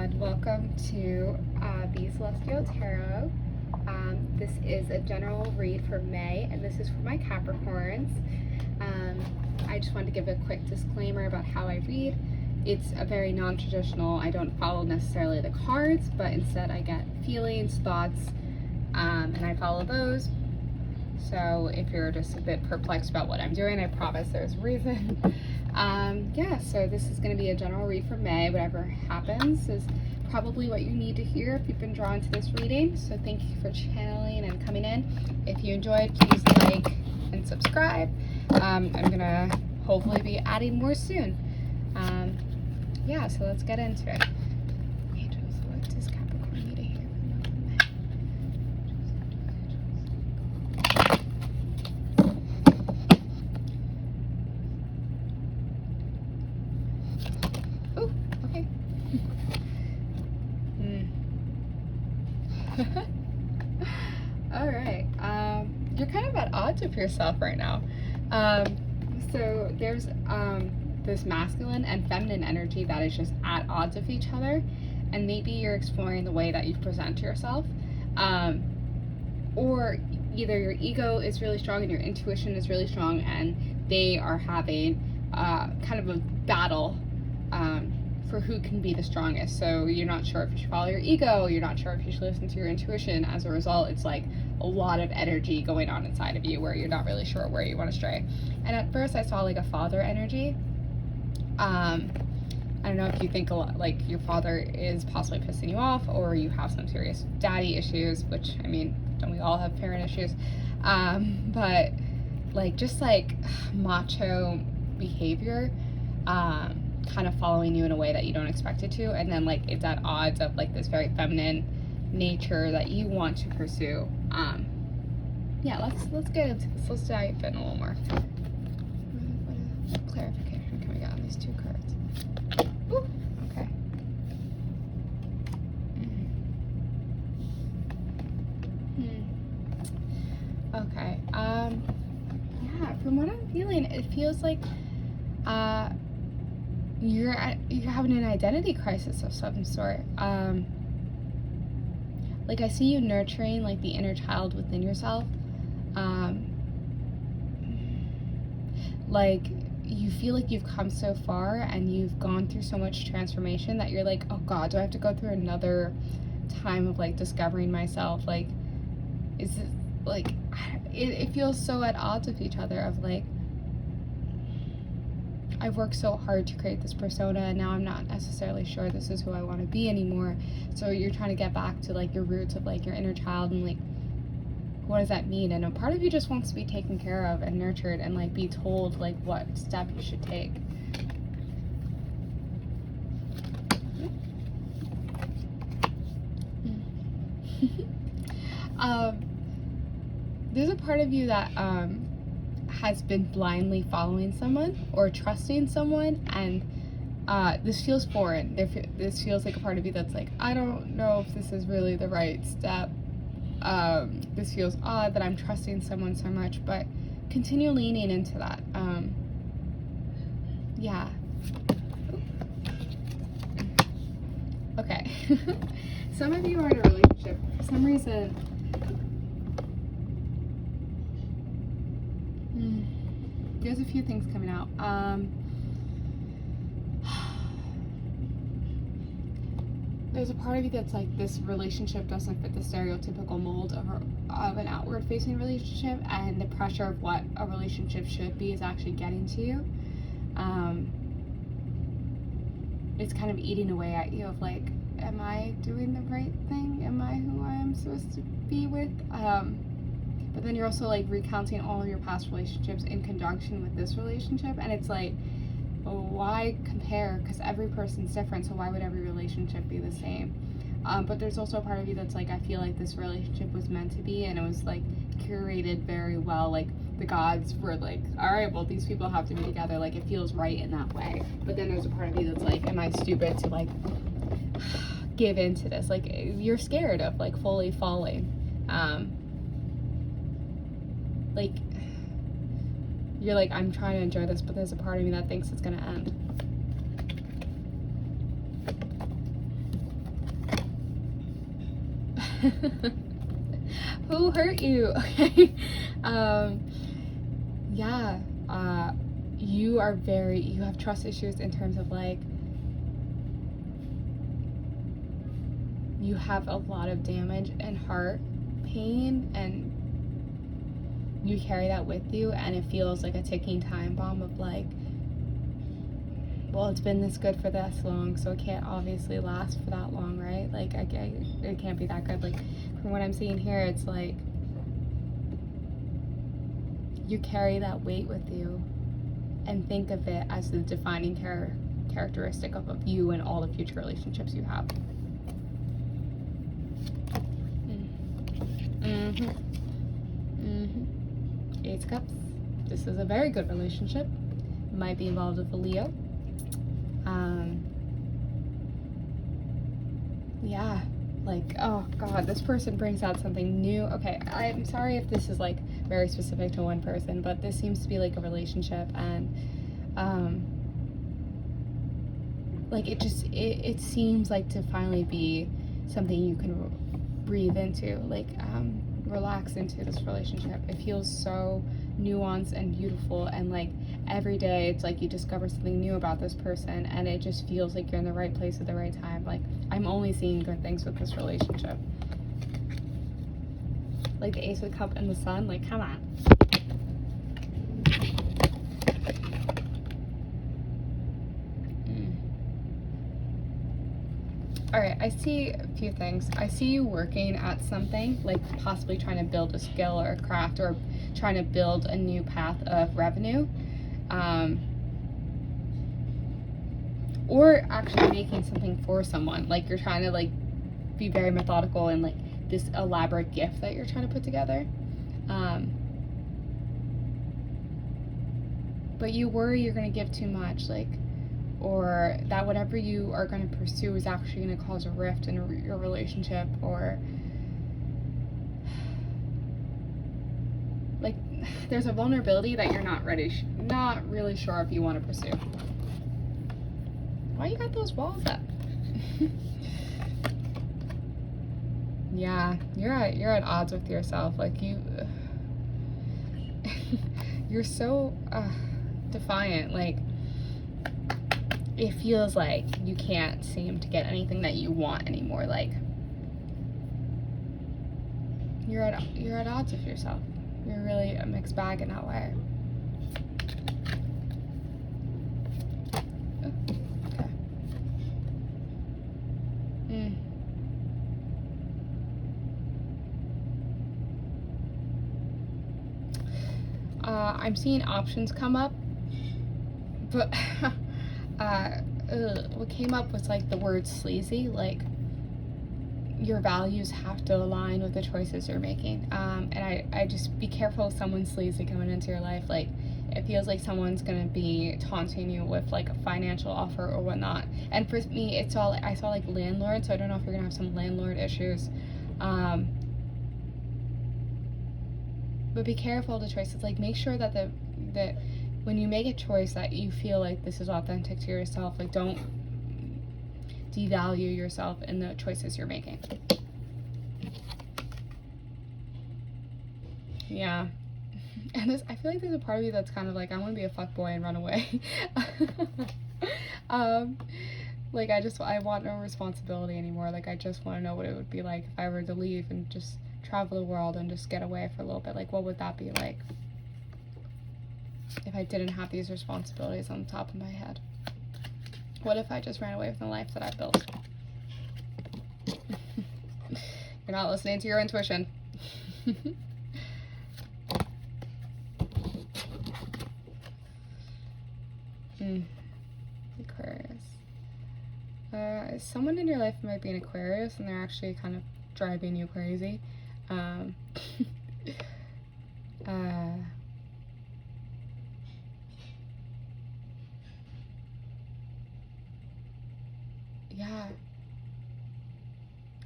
and welcome to the Celestial Tarot. This is a general read for May, and this is for my Capricorns. I just wanted to give a quick disclaimer about how I read. It's a very non-traditional. I don't follow necessarily the cards, but instead I get feelings, thoughts, and I follow those. So if you're just a bit perplexed about what I'm doing, I promise there's a reason. So this is going to be a general read for May. Whatever happens is probably what you need to hear if you've been drawn to this reading. So thank you for channeling and coming in. If you enjoyed, please like and subscribe. I'm going to hopefully be adding more soon. So let's get into it. Angels, what does Capricorn need to hear from May? Oh, okay. All right. You're kind of at odds with yourself right now. So there's this masculine and feminine energy that is just at odds with each other, and maybe you're exploring the way that you present to yourself, or either your ego is really strong and your intuition is really strong, and they are having kind of a battle for who can be the strongest. So you're not sure if you should follow your ego, you're not sure if you should listen to your intuition. As a result, it's like a lot of energy going on inside of you where you're not really sure where you want to stray. And at first I saw like a father energy. I don't know if you think a lot like your father is possibly pissing you off, or you have some serious daddy issues, which, I mean, don't we all have parent issues? But like just like macho behavior, kind of following you in a way that you don't expect it to, and then like it's at odds of like this very feminine nature that you want to pursue. Let's get into this. Let's dive in a little more. What clarification can we get on these two cards? Ooh, okay. Okay. From what I'm feeling, it feels like you're having an identity crisis of some sort. Like I see you nurturing like the inner child within yourself. Like you feel like you've come so far and you've gone through so much transformation that you're like, oh God, do I have to go through another time of like discovering myself? Like, is it like, it feels so at odds with each other of like, I've worked so hard to create this persona, and now I'm not necessarily sure this is who I want to be anymore. So you're trying to get back to like your roots of like your inner child, and like, what does that mean? And a part of you just wants to be taken care of and nurtured and like be told like what step you should take. There's a part of you that has been blindly following someone or trusting someone, and this feels foreign. This feels like a part of you that's like, I don't know if this is really the right step. This feels odd that I'm trusting someone so much, but continue leaning into that. Okay. Some of you are in a relationship. For some reason, there's a few things coming out. There's a part of you that's like, this relationship doesn't fit the stereotypical mold of an outward facing relationship, and the pressure of what a relationship should be is actually getting to you. It's kind of eating away at you of like, am I doing the right thing? Am I who I am supposed to be with? But then you're also like recounting all of your past relationships in conjunction with this relationship, and it's like, why compare? Because every person's different, so why would every relationship be the same? But there's also a part of you that's like, I feel like this relationship was meant to be, and it was like curated very well. Like the gods were like, all right, well, these people have to be together. Like it feels right in that way. But then there's a part of you that's like, am I stupid to like give into this? Like you're scared of like fully falling. Like you're like, I'm trying to enjoy this, but there's a part of me that thinks it's gonna end. Who hurt you? Okay. Yeah. You have trust issues in terms of like, you have a lot of damage and heart pain, and you carry that with you, and it feels like a ticking time bomb of like, well, it's been this good for this long, so it can't obviously last for that long, right? Like, it can't be that good. Like, from what I'm seeing here, it's like you carry that weight with you and think of it as the defining characteristic of you and all the future relationships you have. Eight of Cups. This is a very good relationship. Might be involved with a Leo. Yeah, like, oh god, this person brings out something new. Okay, I'm sorry if this is like very specific to one person, but this seems to be like a relationship, and like it seems like to finally be something you can breathe into, like relax into this relationship. It feels so nuanced and beautiful, and like every day it's like you discover something new about this person, and it just feels like you're in the right place at the right time. Like, I'm only seeing good things with this relationship. Like the Ace of Cups and the Sun, like, come on. Alright, I see a few things. I see you working at something, like possibly trying to build a skill or a craft, or trying to build a new path of revenue. Or actually making something for someone. Like, you're trying to like be very methodical in like this elaborate gift that you're trying to put together. But you worry you're going to give too much, like, or that whatever you are going to pursue is actually going to cause a rift in your relationship, or like there's a vulnerability that you're not really sure if you want to pursue. Why you got those walls up? Yeah, you're at odds with yourself. Like, you're so defiant. Like, it feels like you can't seem to get anything that you want anymore. Like, you're at odds with yourself. You're really a mixed bag in that way. Okay. I'm seeing options come up, but what came up was like the word sleazy. Like, your values have to align with the choices you're making. And I just be careful if someone's sleazy coming into your life. Like, it feels like someone's gonna be taunting you with like a financial offer or whatnot. And for me, I saw like landlord, so I don't know if you're gonna have some landlord issues. But be careful of the choices. Like, make sure that that when you make a choice that you feel like this is authentic to yourself. Like, don't devalue yourself in the choices you're making. Yeah. And I feel like there's a part of you that's kind of like, I want to be a fuckboy and run away. Like, I want no responsibility anymore. Like, I just want to know what it would be like if I were to leave and just travel the world and just get away for a little bit. Like, what would that be like if I didn't have these responsibilities on the top of my head? What if I just ran away from the life that I built? You're not listening to your intuition. Aquarius. Someone in your life might be an Aquarius, and they're actually kind of driving you crazy. Yeah.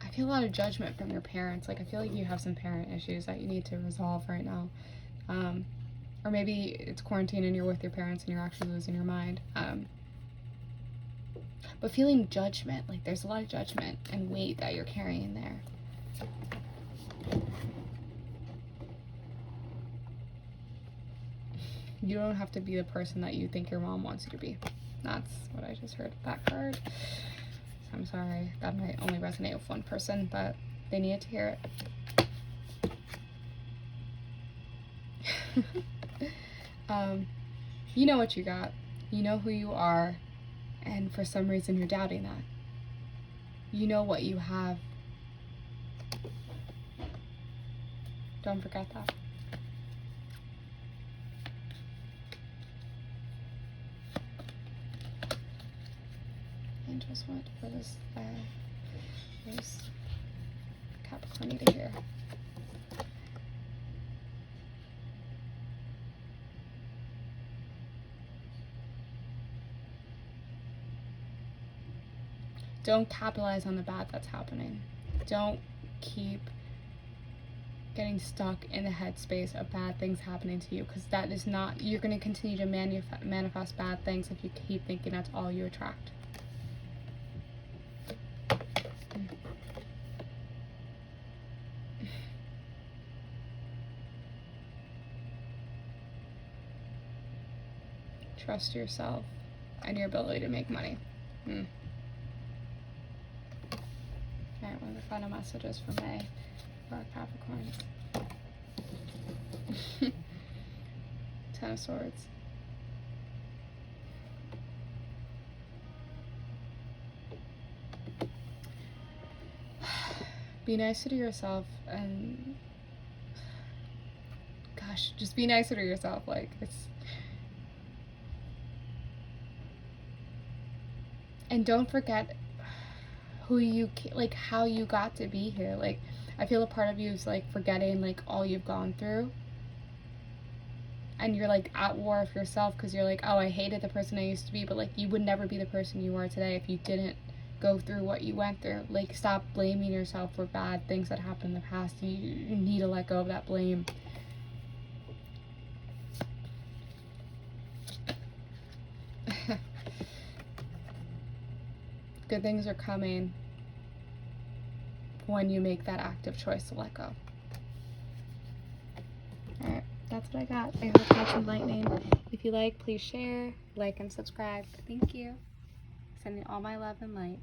I feel a lot of judgment from your parents. Like, I feel like you have some parent issues that you need to resolve right now. Or maybe it's quarantine and you're with your parents and you're actually losing your mind. But feeling judgment, like there's a lot of judgment and weight that you're carrying there. You don't have to be the person that you think your mom wants you to be. That's what I just heard with that card. I'm sorry, that might only resonate with one person, but they needed to hear it. You know what you got. You know who you are, and for some reason you're doubting that. You know what you have. Don't forget that. And just what does Capricorn need to hear? Don't capitalize on the bad that's happening. Don't keep getting stuck in the headspace of bad things happening to you, because that is not, you're going to continue to manifest bad things if you keep thinking that's all you attract. Trust yourself and your ability to make money. Alright, what are the final messages for May for our Capricorns? Ten of Swords. Be nicer to yourself, and gosh, just be nicer to yourself. Like, it's, and don't forget who you, like, how you got to be here. Like, I feel a part of you is like forgetting like all you've gone through, and you're like at war with yourself because you're like, oh, I hated the person I used to be, but like you would never be the person you are today if you didn't go through what you went through. Like, stop blaming yourself for bad things that happened in the past. You need to let go of that blame. Good things are coming when you make that active choice to let go. Alright, that's what I got. I hope that's enlightening. If you like, please share, like, and subscribe. Thank you. Sending all my love and light.